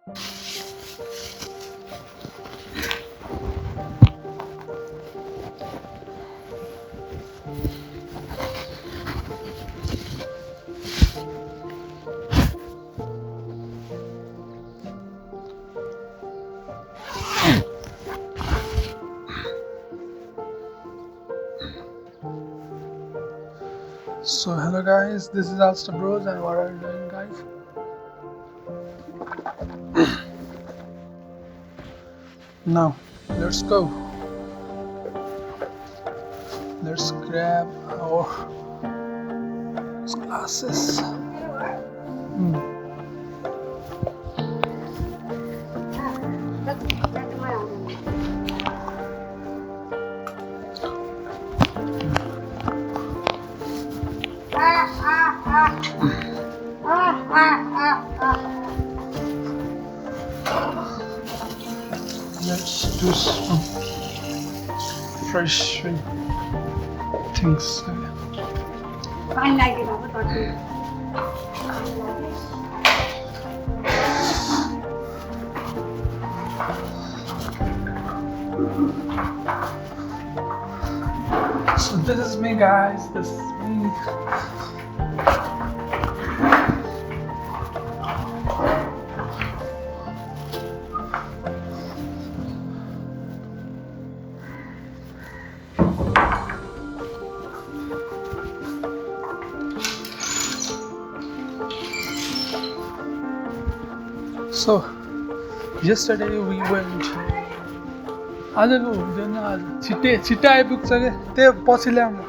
So hello guys, this is Ft.Alstha bros, and what are you doing guys? Now let's go. Let's grab our glasses. Let's do some fresh things. So this is me guys, this is me. So yesterday we went. आजको हुँदैन, आज छिट्टै आइपुग्छ क्या, त्यही पछि ल्याउनु.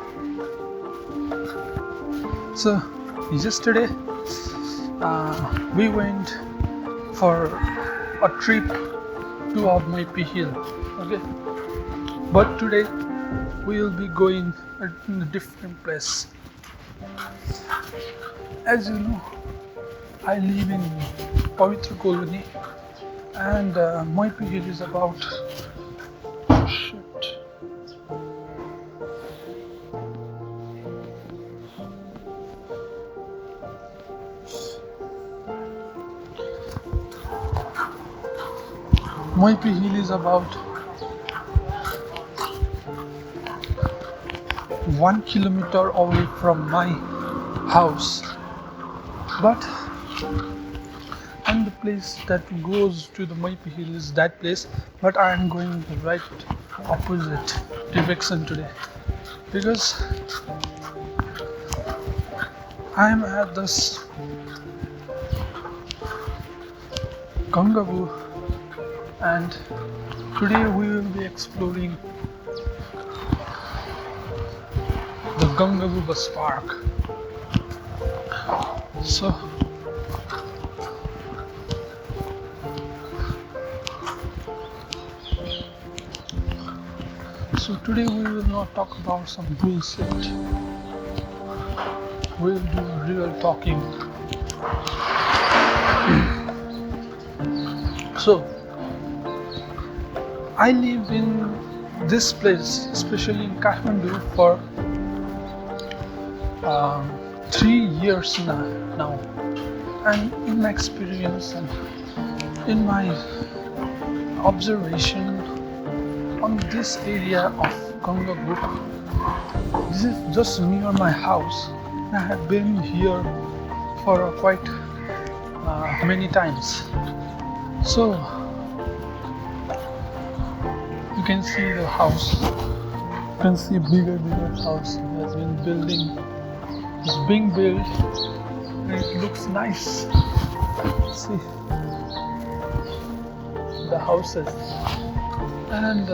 So yesterday we went for a trip to Mhepi hill, okay? But today we will be going in a different place. As you know, I live in Pavitra colony, and Mhepi hill is about Mhepi hill is about 1 kilometer away from my house, but and the place that goes to the Mhepi hill is that place, but I am going the right opposite direction today because I am at this Gangabhu, and today we will be exploring the Gangabhu bus park. So today we will not talk about some bullshit. We will do real talking. So I live in this place, especially in Kathmandu, for 3 years now, and in my experience and in my observation on this area of Gangabhu, this is just near my house. I have been here for quite many times. So you can see the house. You can see bigger house has been building. It's being built and it looks nice. See the houses. And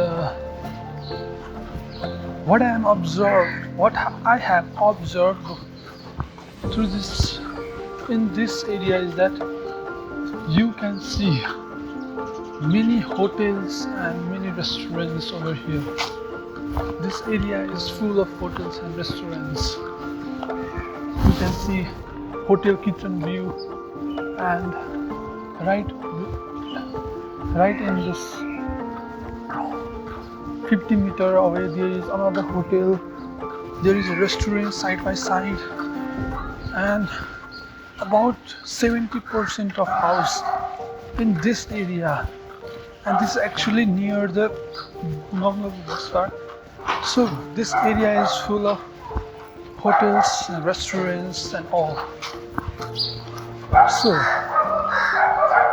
what I have observed through this in this area is that you can see many hotels and many restaurants over here. This area is full of hotels and restaurants. You can see hotel kitchen view, and right in this 50 meter away there is another hotel. There is a restaurant side by side, and about 70% of house in this area, and this is actually near the Gangabhu bus park. So this area is full of hotels and restaurants and all. So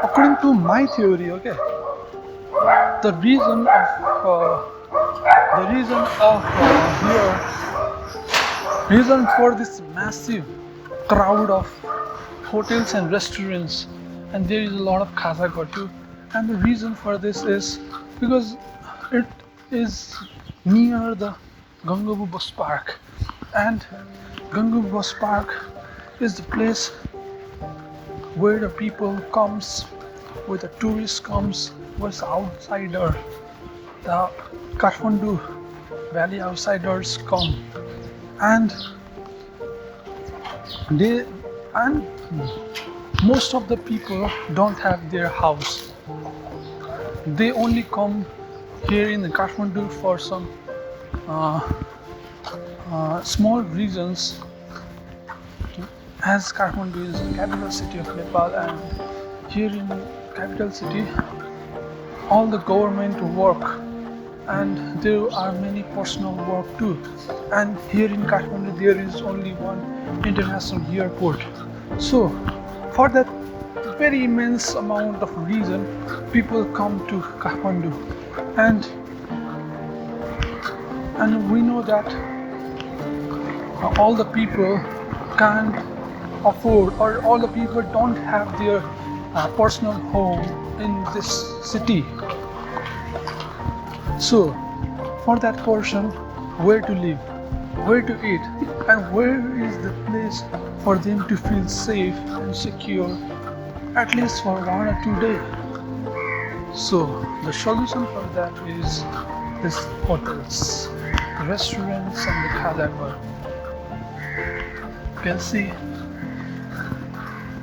according to my theory, okay, the reason of reason for this massive crowd of hotels and restaurants, and there is a lot of khasa too, and the reason for this is because it is near the Gangabhu bus park, and Gangabhu bus park is the place where the people comes, where the tourist comes, where the outsider, the Kathmandu Valley outsiders come, and most of the people don't have their house. They only come here in the Kathmandu for some small reasons, as Kathmandu is the capital city of Nepal, and here in capital city all the government work and there are many personal work too, and here in Kathmandu there is only one international airport. So for that very immense amount of reason, people come to Kathmandu, and we know that all the people can't afford, or all the people don't have their personal home in this city. So for that person, where to live, where to eat, and where is the place for them to feel safe and secure, at least for 1 or 2 days. So the solution for that is this hotels, the restaurants and the khadagar. You can see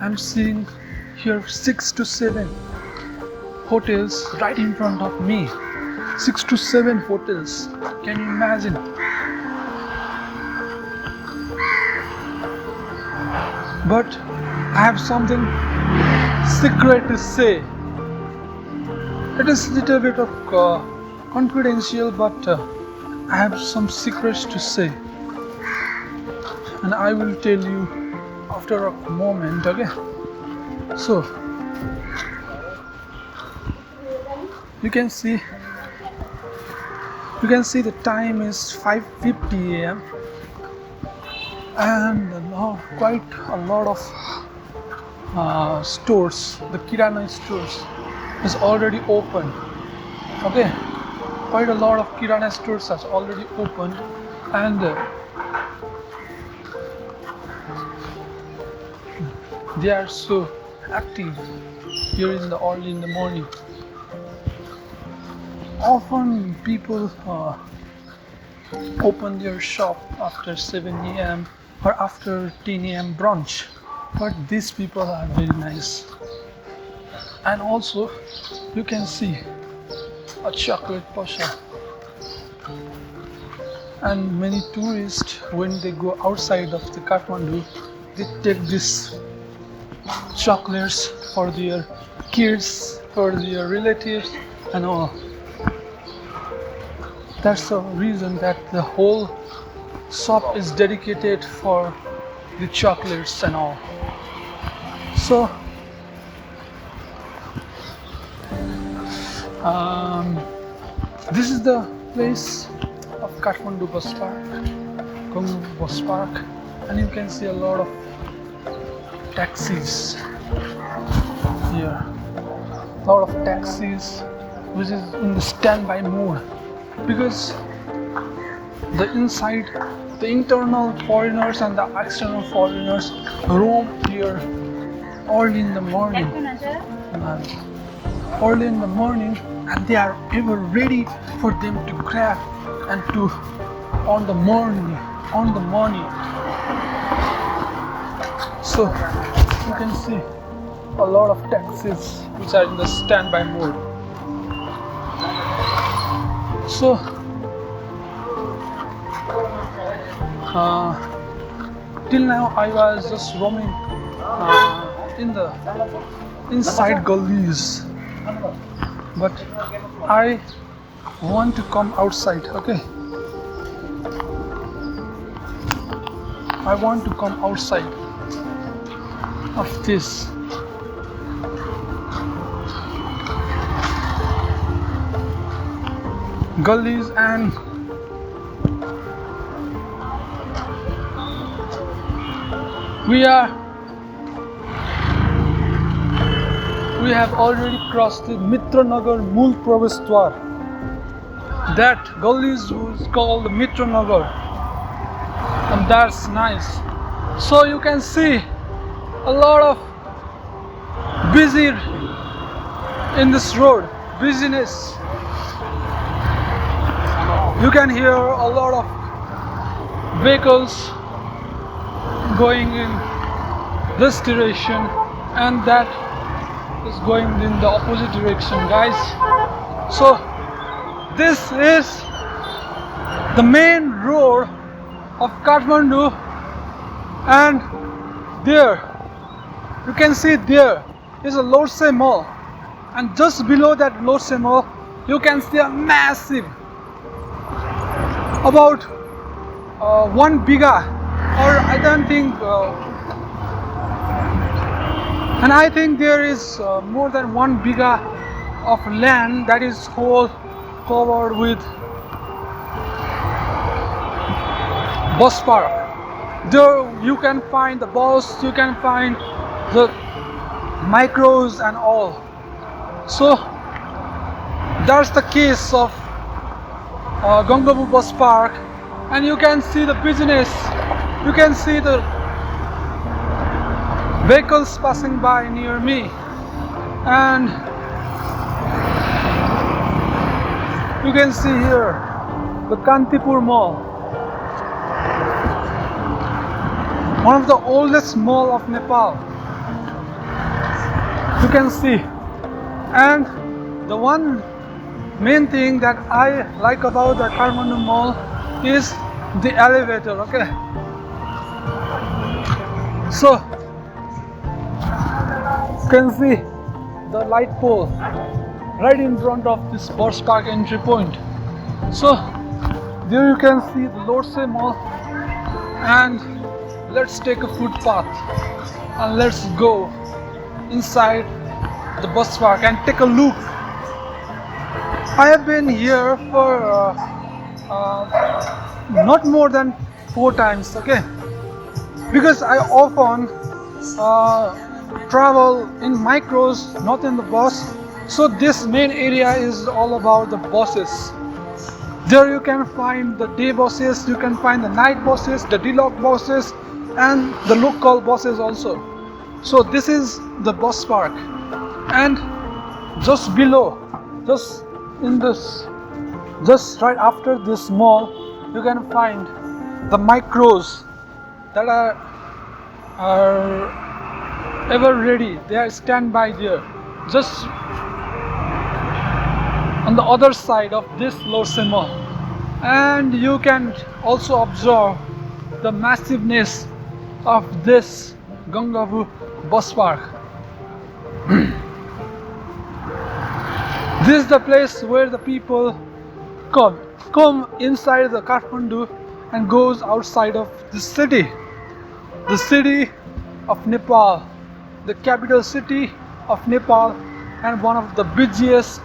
I'm seeing here 6 to 7 hotels right in front of me. 6 to 7 hotels. Can you imagine? But I have something secret to say. It is a little bit of confidential, but I have some secrets to say, and I will tell you after a moment. Okay? So you can see the time is 5:50 a.m. and quite a lot of stores, the kirana stores, is already open. Okay, quite a lot of kirana stores has already opened, and they are so active here in the early in the morning. Often people open their shop after 7 a.m. or after 10 a.m. brunch, but these people are very nice. And also you can see a chocolate pasha, and many tourists, when they go outside of the Kathmandu, they take these chocolates for their kids, for their relatives and all. That's the reason that the whole shop is dedicated for the chocolates and all. So this is the place of Kathmandu bus park, Gangabhu bus park, and you can see a lot of taxis here. A lot of taxis which is in the standby mode, because the internal foreigners and the external foreigners roam here early in the morning. And they are ever ready for them to grab and to on the morning. So you can see a lot of taxis which are in the standby mode. So till now I was just roaming in the inside gullies, but I want to come outside. Okay, I want to come outside of this. Gullies, and we have already crossed the Mitranagar Mool Pravesh Dwar. That gully is called Mitranagar, and that's nice. So you can see a lot of busy in this road, busyness. You can hear a lot of vehicles going in this direction, and that is going in the opposite direction, guys. So this is the main road of Kathmandu, and there you can see there is a Lhotse Mall, and just below that Lhotse Mall you can see a massive, about 1 biga, or I don't think, and I think there is more than 1 biga of land that is whole covered with bus park. There you can find the bus, you can find the micros and all. So that's the case of Gangabhu bus park, and you can see the business, you can see the vehicles passing by near me, and you can see here the Kantipur Mall, one of the oldest mall of Nepal. You can see, and the one main thing that I like about the Kathmandu Mall is the elevator. Okay, so you can see the light pole right in front of this bus park entry point. So there you can see the Lhotse Mall, and let's take a footpath and let's go inside the bus park and take a look. I have been here for not more than 4 times, okay, because I often travel in micros, not in the bus. So this main area is all about the buses. There you can find the day buses, you can find the night buses, the deluxe buses, and the local buses also. So this is the bus park, and just below, just in this, just right after this mall, you can find the micros that are ever ready. They are standby there, just on the other side of this Lhotse Mall. And you can also observe the massiveness of this Gangabhu bus park. This is the place where the people come inside the Kathmandu and goes outside of the city of Nepal, the capital city of Nepal, and one of the busiest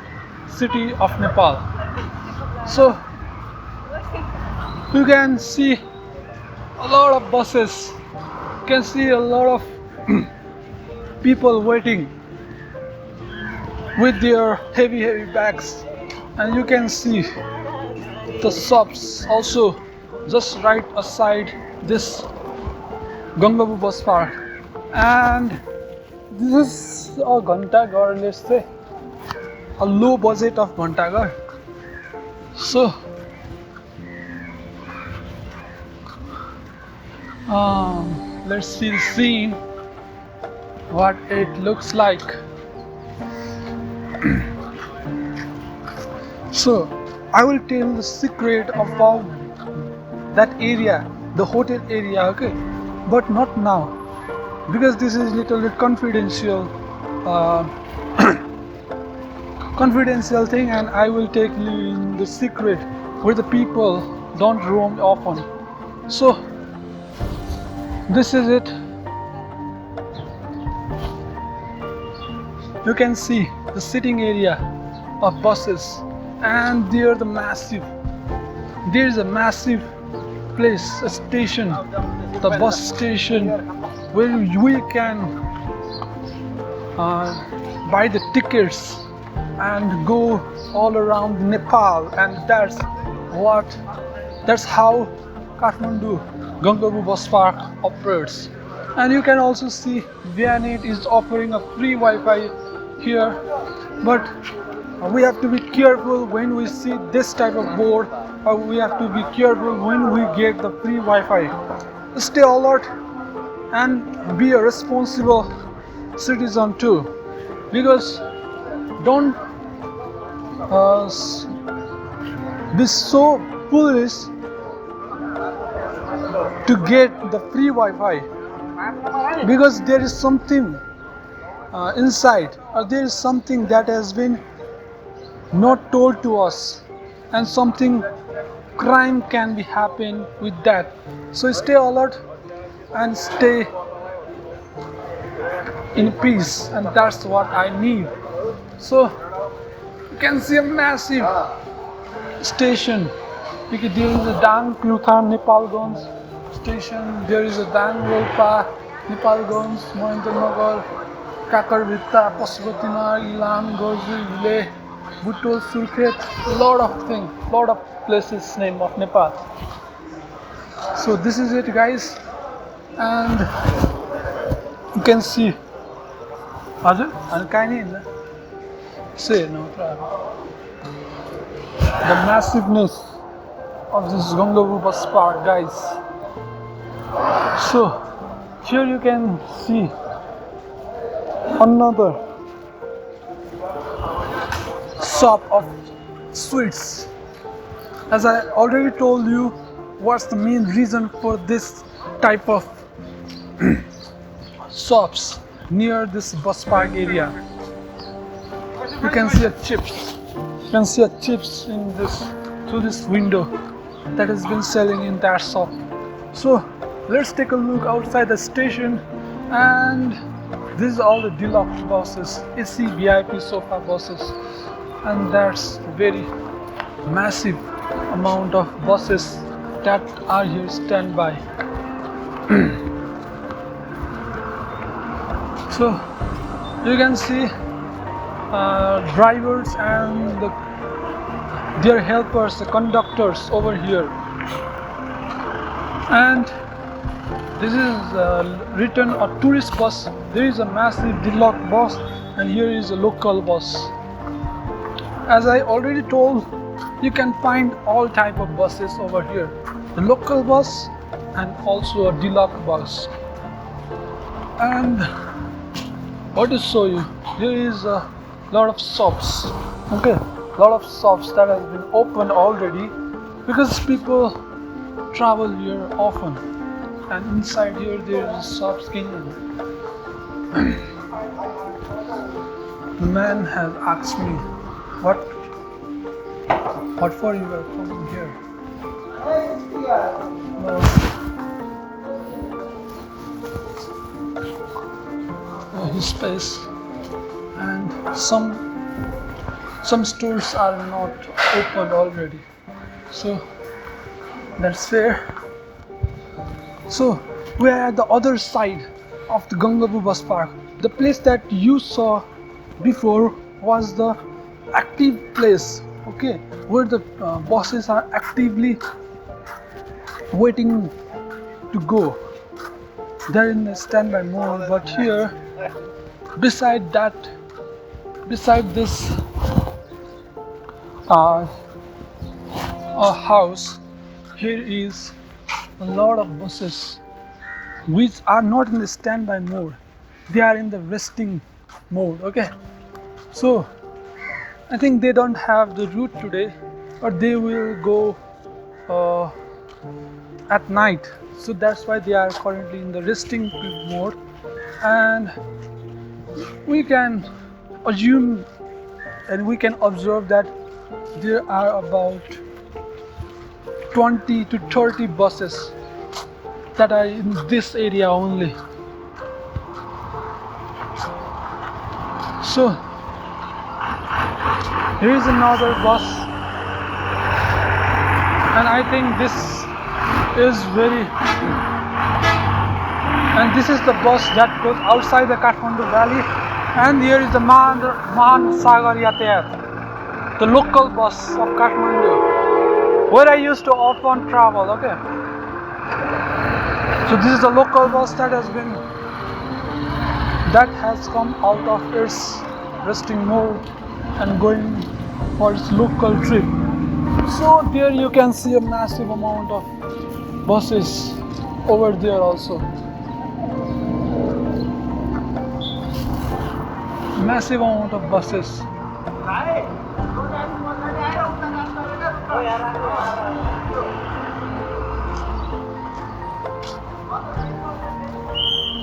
city of Nepal. So you can see a lot of buses, you can see a lot of people waiting with their heavy bags, and you can see the shops also just right aside this Gangabhu bus park. And this is a Ghantaghar, let's say a low budget of Ghantaghar. So let's see the scene, what it looks like. So I will tell the secret about that area, the hotel area, okay, but not now, because this is little bit confidential, uh, confidential thing, and I will take you in the secret where the people don't roam often. So this is it. You can see the sitting area of buses, and there is a massive place, a station, the bus station, where we can buy the tickets and go all around Nepal, and that's how Kathmandu Gangabhu bus park operates. And you can also see Vianet is offering a free Wi-Fi here, but we have to be careful when we see this type of board, or we have to be careful when we get the free Wi-Fi. Stay alert and be a responsible citizen too, because don't be so foolish to get the free Wi-Fi, because there is something inside, or there is something that has been not told to us, and something crime can be happen with that. So stay alert and stay in peace, and that's what I need. So you can see a massive station. There is a Dang Kluthan Nepalganj station, there is a Dang Rolpa Nepalganj, Mohendranagar, Kakarvitta, Pashupatinar, Ilan, Gorju, Hile, Butol, Surkhet, lot of places name of Nepal. So this is it, guys, and you can see. हजुर अनि कहीँ नहीं हिँड्दा यसो हेर्नु the massiveness of this Gangabhu bus park, guys. So here you can see another shop of sweets. As I already told you, what's the main reason for this type of shops near this bus park area. You can see a chips. You can see a chips in this through this window that has been selling in that shop. So let's take a look outside the station, and this is all the deluxe buses, AC VIP sofa buses, and that's very massive amount of buses that are here standby. So you can see drivers and their helpers, the conductors over here, and this is written a tourist bus. There is a massive deluxe bus, and here is a local bus. As I already told, you can find all type of buses over here, the local bus and also a deluxe bus. And what to show you, there is a lot of shops, okay, lot of shops that has been opened already, because people travel here often, and inside here there is a shop skin. The man has asked me what for you are coming here. His space, and some stores are not open already, so that's fair. So we are at the other side of the Gangabhu bus park. The place that you saw before was the active place, okay, where the buses are actively waiting to go. They're in the standby mode. But here, beside this house, here is a lot of buses which are not in the standby mode. They are in the resting mode, okay. So I think they don't have the route today, or they will go at night. So that's why they are currently in the resting mode. And we can assume and we can observe that there are about 20 to 30 buses that are in this area only. So here is another bus, and I think this is the bus that goes outside the Kathmandu valley, and here is the Mahan Sagar Yatayat, the local bus of Kathmandu, where I used to often travel. Okay, so this is the local bus that has come out of its resting mode and going for its local trip. So there you can see a massive amount of buses over there also. Massive amount of buses.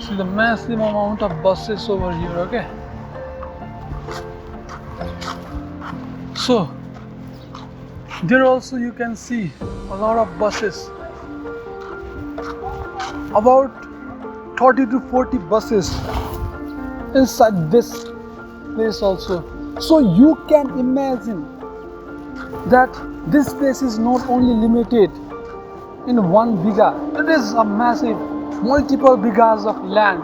See the massive amount of buses over here, okay? So there also you can see a lot of buses, about 30 to 40 buses inside this place also. So you can imagine that this place is not only limited in one biga, it is a massive multiple bigas of land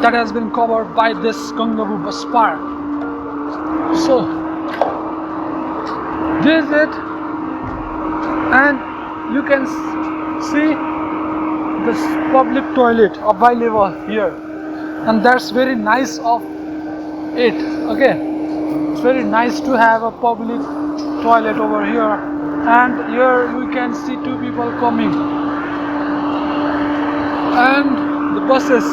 that has been covered by this Gangabhu bus park. So this is it, and you can see this public toilet available here, and that's very nice of it. Okay, it's very nice to have a public toilet over here, and here we can see two people coming, and the buses.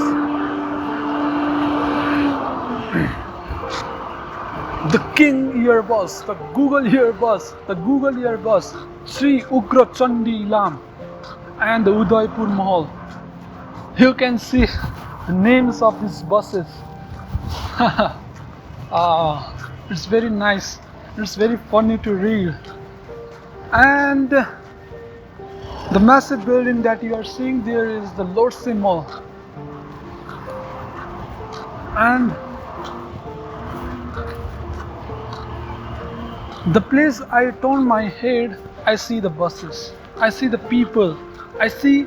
The King Ear bus, the Google Ear bus, Sri Ugra Chandi Lam, and the Udaipur Mahal. You can see the names of these buses. It's very nice. It's very funny to read. And the massive building that you are seeing there is the Lordse Mall. And the place I turn my head, I see the buses, I see the people, I see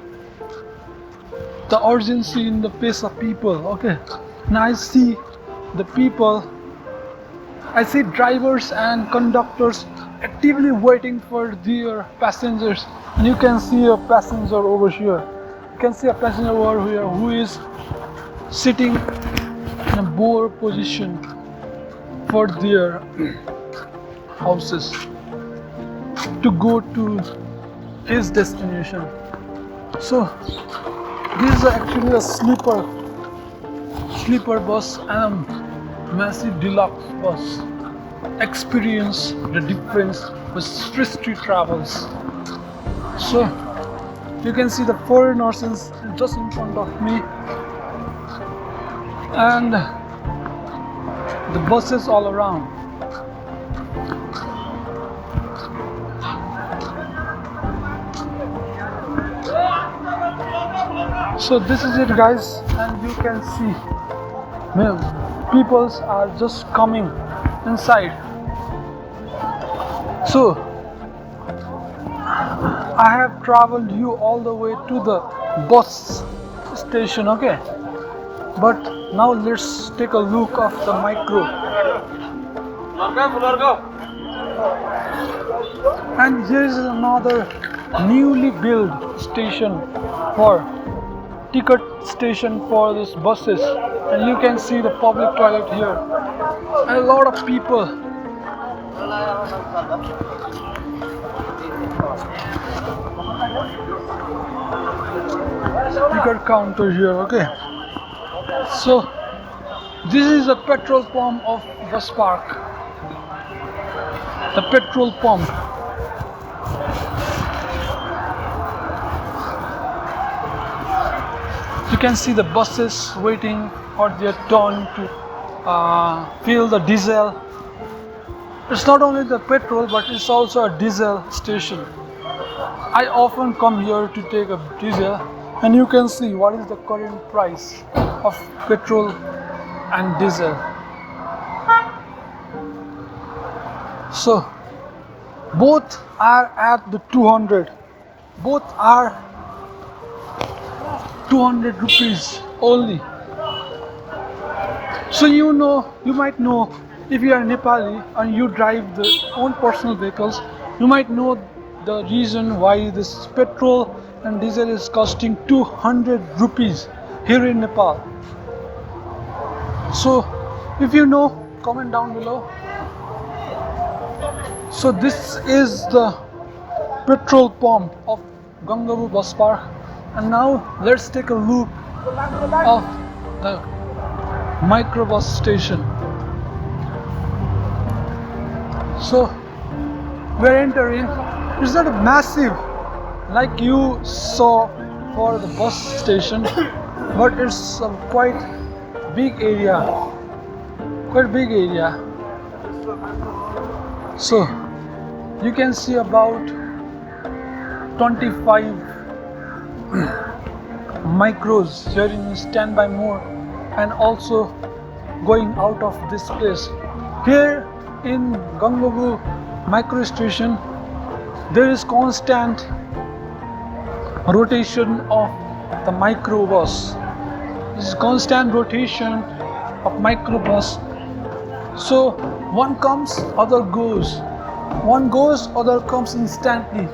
the urgency in the face of people. Okay, now I see the people, I see drivers and conductors actively waiting for their passengers. And you can see a passenger over here. You can see a passenger over here who is sitting in a board position for their houses to go to his destination. So this is actually a sleeper bus and a massive deluxe bus. Experience the difference with street travels. So you can see the foreigners just in front of me, and the buses all around. So this is it, guys, and you can see people are just coming inside. So I have traveled you all the way to the bus station, okay, but now let's take a look of the micro. And here is another newly built station for ticket station for these buses, and you can see the public toilet here and a lot of people. Ticket counter here, okay. So this is a petrol pump of bus park. The petrol pump. You can see the buses waiting for their turn to fill the diesel. It's not only the petrol, but it's also a diesel station. I often come here to take a diesel, and you can see what is the current price of petrol and diesel. So both are at the 200. Both are 200 rupees only. So you might know, if you are Nepali and you drive the own personal vehicles, you might know the reason why this petrol and diesel is costing 200 rupees here in Nepal. So if you know, comment down below. So this is the petrol pump of Gangabhu bus park, and now let's take a look of the microbus station. So we're entering. It's not massive like you saw for the bus station, but it's a quite big area. So you can see about 25 micros here in standby mode, and also going out of this place. Here in Gangabhu micro station, there is constant rotation of the microbus. This is constant rotation of microbus. So one comes, other goes. One goes, other comes instantly,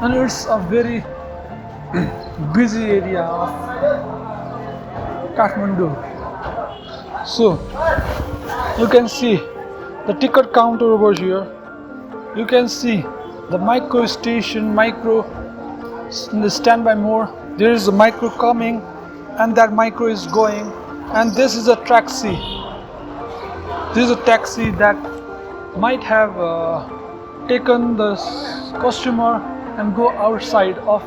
and it's a very busy area of Kathmandu. So you can see the ticket counter over here. You can see the micro station, micro in the standby mode. There is a micro coming, and that micro is going, and this is a taxi. This is a taxi that might have taken the customer and go outside of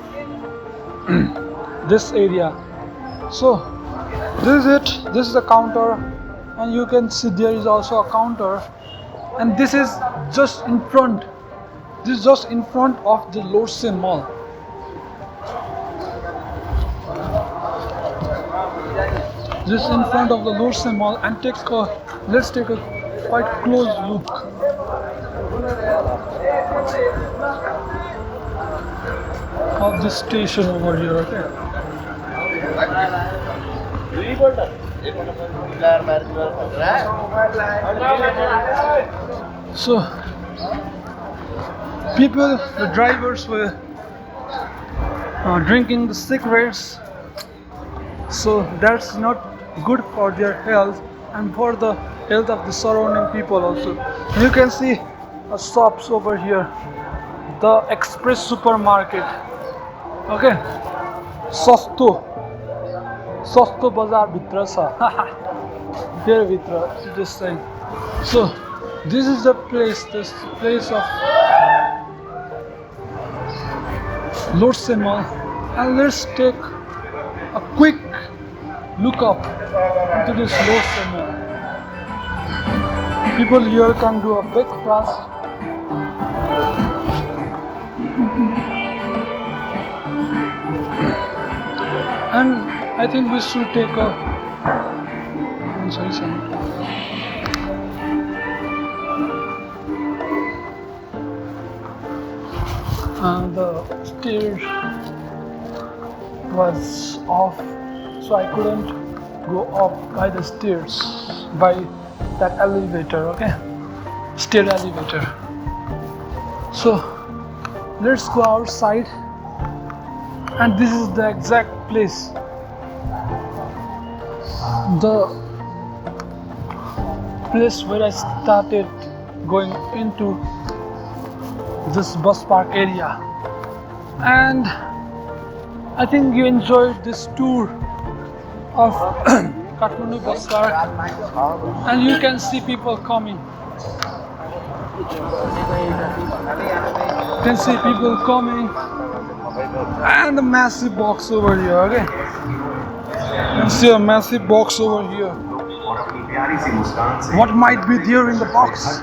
this area. So this is it. This is the counter, and you can see there is also a counter, and this is just in front. This is just in front of the Ft.Alstha mall. This is in front of the Ft.Alstha mall, and let's take a quite close look. Of this station over here, okay? So people, the drivers were drinking the cigarettes, so that's not good for their health and for the health of the surrounding people also. You can see shops over here, the express supermarket, okay? Sasto bazar bhitra cha. There bhitra, just saying. So this is the place, this place of Ft.Alstha mall, and let's take a quick look up into this Ft.Alstha mall. People here can do a breakfast. And I think we should take a the stairs was off, so I couldn't go up by the stairs, by that elevator, okay? Stair elevator. So let's go outside, and this is the exact place, the place where I started going into this bus park area. And I think you enjoyed this tour of Kathmandu bus park, and you can see people coming. You can see people coming, and a massive box over here, okay? You can see a massive box over here. What might be there in the box?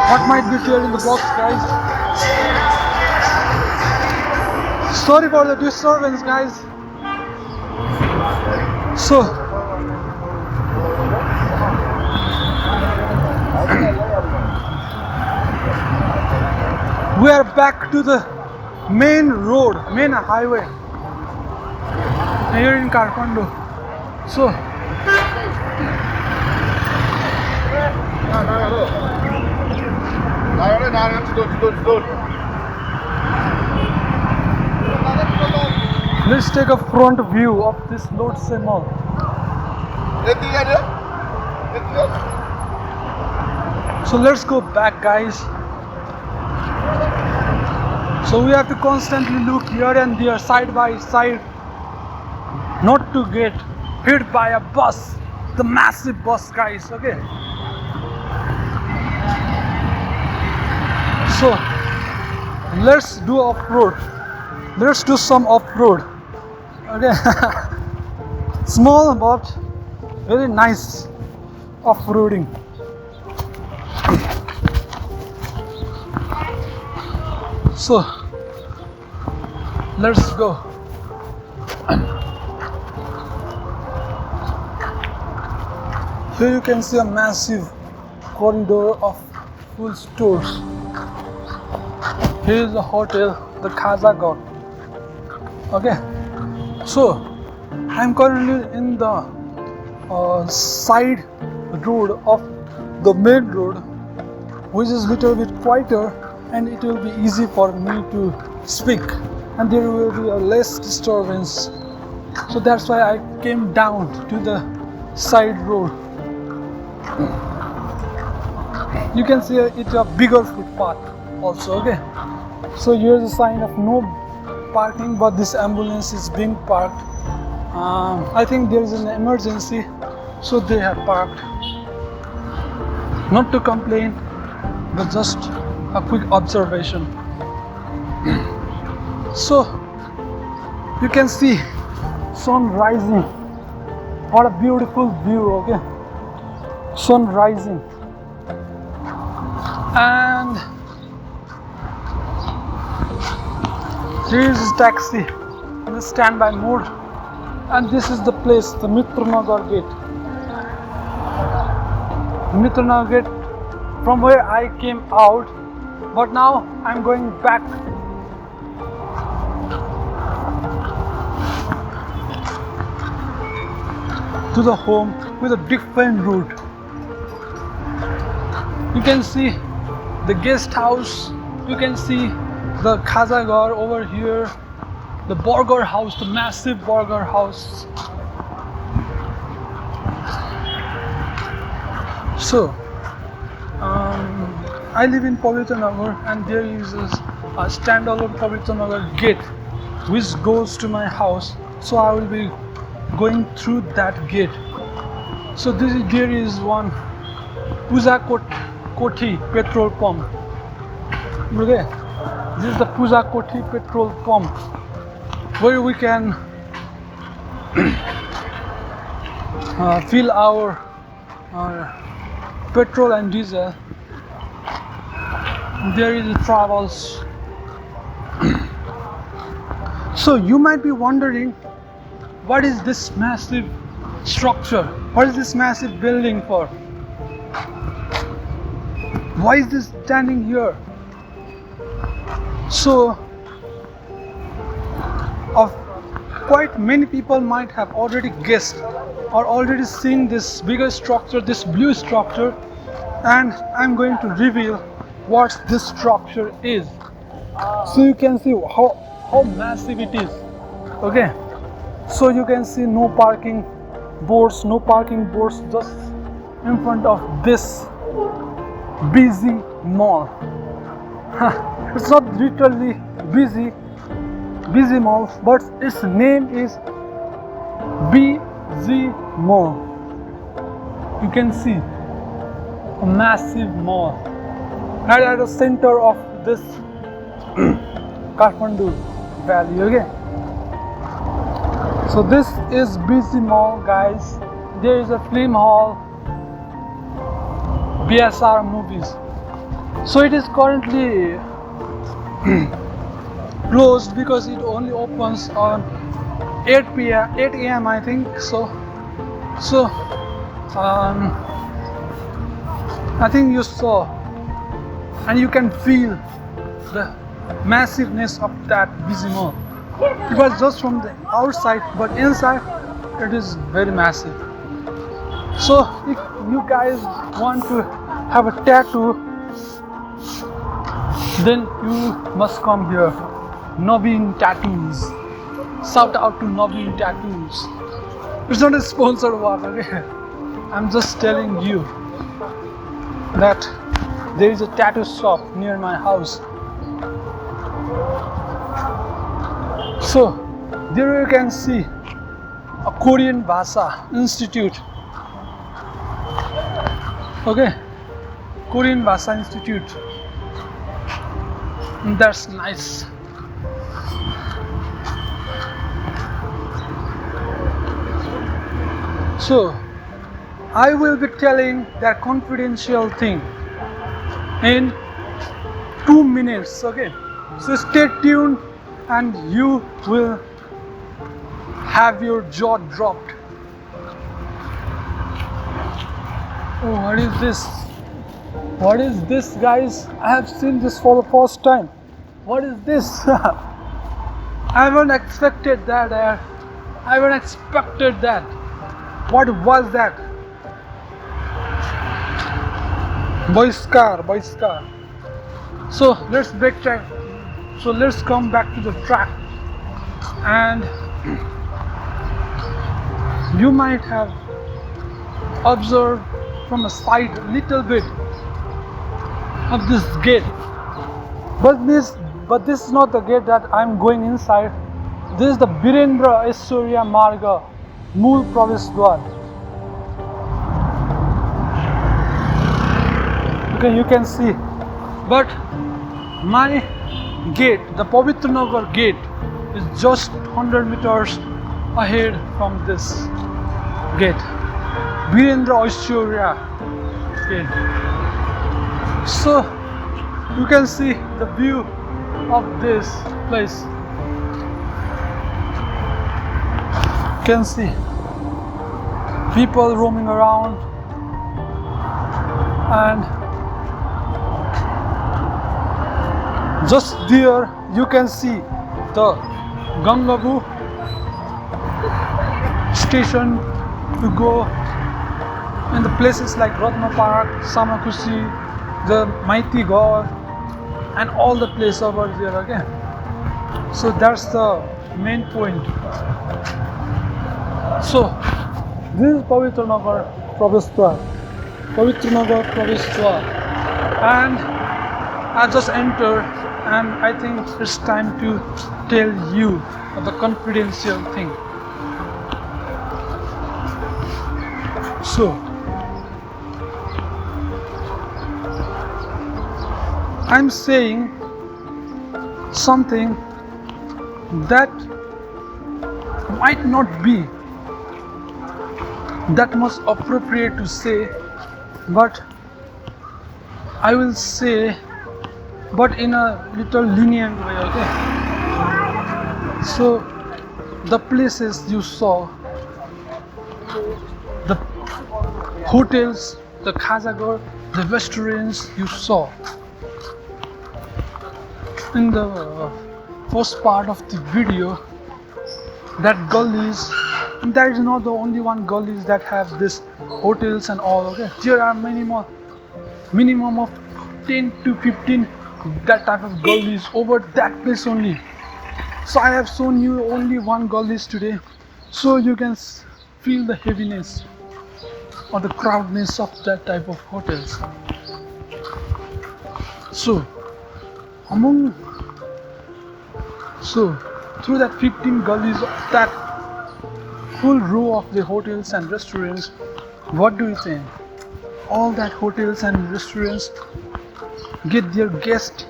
What might be there in the box, guys? Sorry for the disturbance, guys. So, we are back to the main road, main highway here in Kathmandu. So, let's take a front view of this Ft.Alstha mall. So let's go back, guys. So we have to constantly look here and there, side by side, not to get hit by a bus, the massive bus, guys. Okay. So let's do off-road. Let's do some off-road. Okay. Small but very nice off-roading. So let's go. Here you can see a massive corridor of full stores. Here is the hotel, the Gangabhu. Okay, so I'm currently in the side road of the main road, which is a little bit quieter, and it will be easy for me to speak, and there will be a less disturbance. So that's why I came down to the side road. You can see it's a bigger footpath also. Okay, so here's a sign of no parking, but this ambulance is being parked. I think there is an emergency, so they have parked. Not to complain, but just a quick observation. So you can see sun rising. What a beautiful view. Okay, sun rising, and here is taxi in the standby mode, and this is the place, the Mitranagar gate. Mitranagar gate, from where I came out, but now I'm going back. To the home with a different route. You can see the guest house, you can see the Gangabhu over here, the burger house, the massive burger house. So I live in Ft.Alstha, and there is a standalone Ft.Alstha gate which goes to my house, so I will be going through that gate. So there is one Puja Kothi petrol pump. Okay, this is the Puja Kothi petrol pump, where we can fill our petrol and diesel. There is the travels. So you might be wondering, what is this massive structure? What is this massive building for? Why is this standing here? So, quite many people might have already guessed or already seen this bigger structure, this blue structure, and I'm going to reveal what this structure is. So you can see how massive it is. Okay, so you can see no parking boards just in front of this busy mall. It's not literally busy mall, but its name is BZ Mall. You can see a massive mall right at the center of this Kathmandu valley. Okay, So this is busy mall, guys. There is a film hall, BSR movies. So it is currently closed because it only opens on 8 a.m. I think so. I think you saw and you can feel the massiveness of that busy mall. It was just from the outside, but inside it is very massive. So if you guys want to have a tattoo, then you must come here. Naveen Tattoos. Shout out to Naveen Tattoos. It's not a sponsored one, okay? I'm just telling you that there is a tattoo shop near my house. So there you can see a Korean Bhasha Institute. Okay, Korean Bhasha Institute. That's nice. So I will be telling that confidential thing in 2 minutes, okay? So stay tuned and you will have your jaw dropped. Oh, what is this? What is this, guys? I have seen this for the first time. What is this? I haven't expected that. I haven't expected that. What was that? Boys car. So let's break track. So let's come back to the track. And you might have observed from a side a little bit of this gate. But this is not the gate that I'm going inside. This is the Birendra Aishwarya Marga Mool Pravesh Dwar. Okay, you can see. But my gate, the Pavitranagar gate, is just 100 meters ahead from this gate. Birendra Aishwarya gate. So you can see the view of this place. You can see people roaming around and just there you can see the Gangabhu station to go in the places like Ratna Park, Samakushi, the Mhepi and all the places over there again. So that's the main point. So this is Pavitranagar Pravesh Dwar. And I just entered and I think it's time to tell you the confidential thing. So I'm saying something that might not be that much appropriate to say, but I will say, but in a little lenient way, okay? So the places you saw, the hotels, the khazagar, the restaurants you saw in the first part of the video, that gullies, and that is not the only one gullies that have this hotels and all, okay? There are many more, minimum of 10 to 15 that type of gullies over that place only. So I have shown you only one gullies today, so you can feel the heaviness or the crowdness of that type of hotels. So through that 15 gullies of that full row of the hotels and restaurants, what do you think? All that hotels and restaurants get their guests,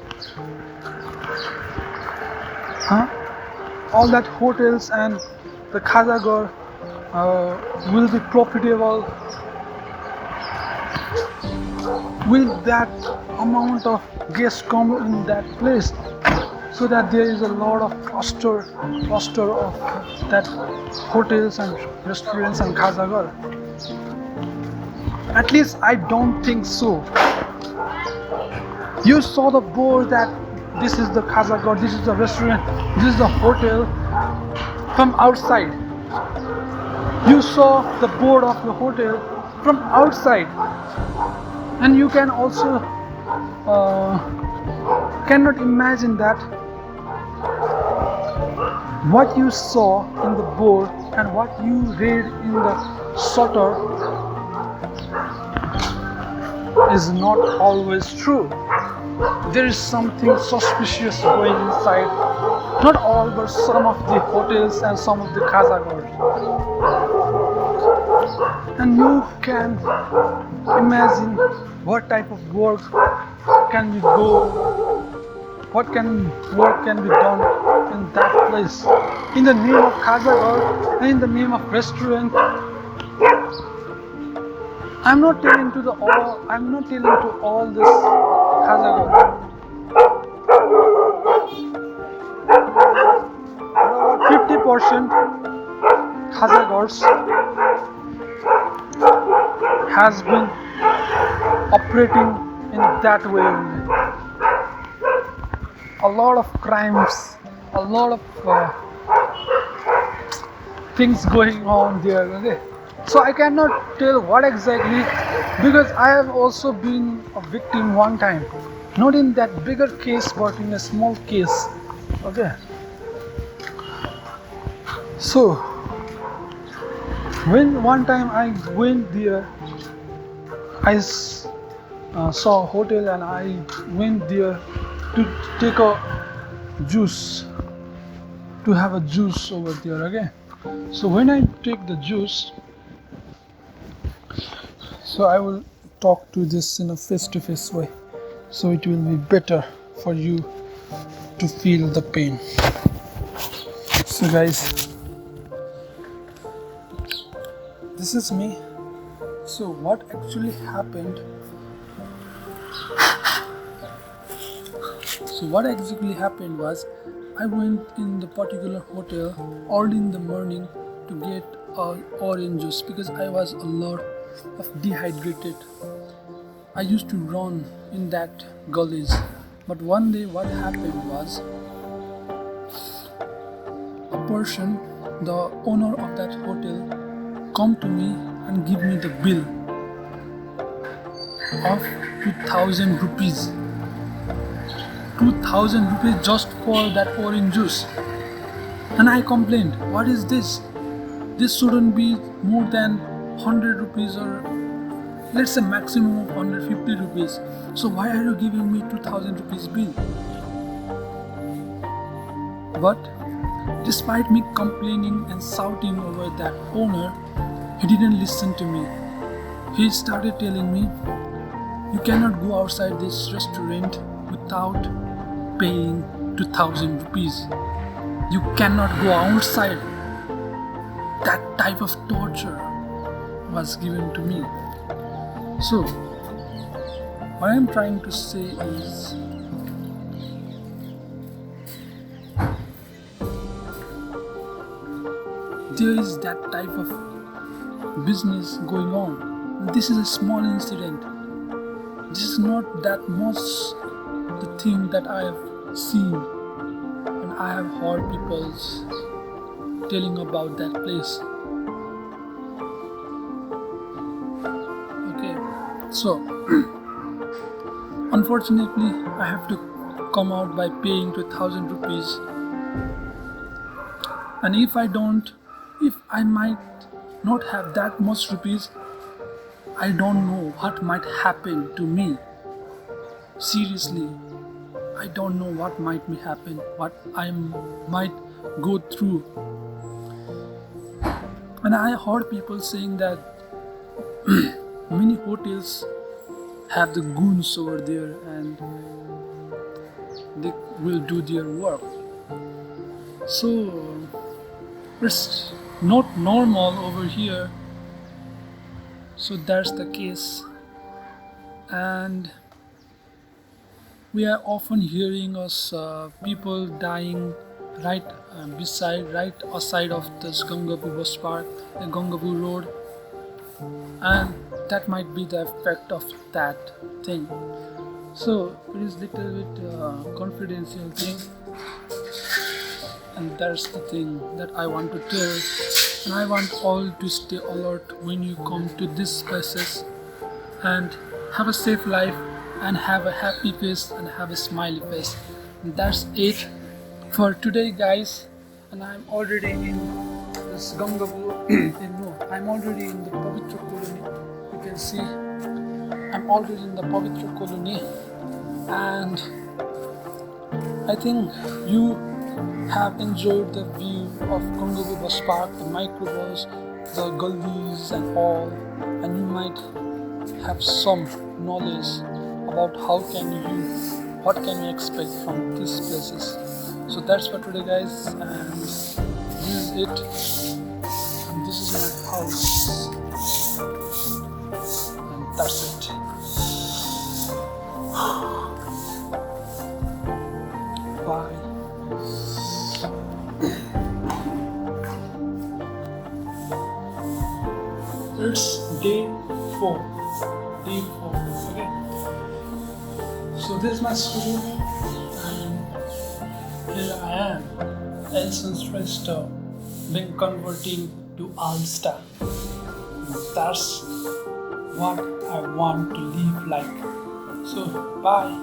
all that hotels and the Khazagar will be profitable. Will that amount of guests come in that place, so that there is a lot of cluster of that hotels and restaurants and Khazagar? At least I don't think so. You saw the board that this is the Khazagar, this is the restaurant, this is the hotel from outside. You saw the board of the hotel from outside, and you can also cannot imagine that what you saw in the board and what you read in the shutter is not always true. There is something suspicious going inside. Not all, but some of the hotels and some of the Khazagars. And you can imagine what type of work can we go, what work can be done in that place. In the name of Khazagar and in the name of restaurant. I'm not telling to all this Khazagar. About 50% Khazagars has been operating in that way only. A lot of crimes, a lot of things going on there. Okay? So I cannot tell what exactly, because I have also been a victim one time, not in that bigger case but in a small case. Okay. So when one time I went there, I saw a hotel and I went there to take a juice, to have a juice over there. Okay. So when I take the juice, so I will talk to this in a face-to-face way, so it will be better for you to feel the pain. So guys, this is me. So what actually happened? Was I went in the particular hotel early in the morning to get orange juice because I was a lot of dehydrated. I used to run in that gullies, but one day what happened was a person, the owner of that hotel, come to me and give me the bill of 2000 rupees. 2000 rupees just for that orange juice. And I complained, what is this? This shouldn't be more than 100 rupees, or let's say maximum of 150 rupees. So why are you giving me 2000 rupees bill? But despite me complaining and shouting over that owner, he didn't listen to me. He started telling me, you cannot go outside this restaurant without paying 2000 rupees. You cannot go outside. That type of torture was given to me. So, what I am trying to say is, there is that type of business going on. This is a small incident. This is not that much the thing that I have seen, and I have heard people telling about that place. Okay, so unfortunately I have to come out by paying 2000 rupees, and if I might not have that much rupees, I don't know what might happen to me. Seriously, I don't know what might happen, what I might go through. And I heard people saying that many hotels have the goons over there and they will do their work. So let's not normal over here. So that's the case. And we are often hearing us people dying right right aside of this Gangabhu bus park, the Gangabhu road, and that might be the effect of that thing. So it is little bit confidential thing, and that's the thing that I want to tell. And I want all to stay alert when you come to these places, and have a safe life, and have a happy face, and have a smiley face. And that's it for today, guys. And I'm already in this Gangabhu. No, I'm already in the Pavitra colony. You can see I'm already in the Pavitra colony, and I think you have enjoyed the view of Gangabhu bus park, the microbus, the gullies and all, and you might have some knowledge about what can you expect from these places. So that's for today, guys, and this is it. And this is my house, and that's it. Bye. It's day 4. Day 4. Okay. So this is my school, and here I am, Ft.Alstha, being converting to Alstha. That's what I want to live like. So bye.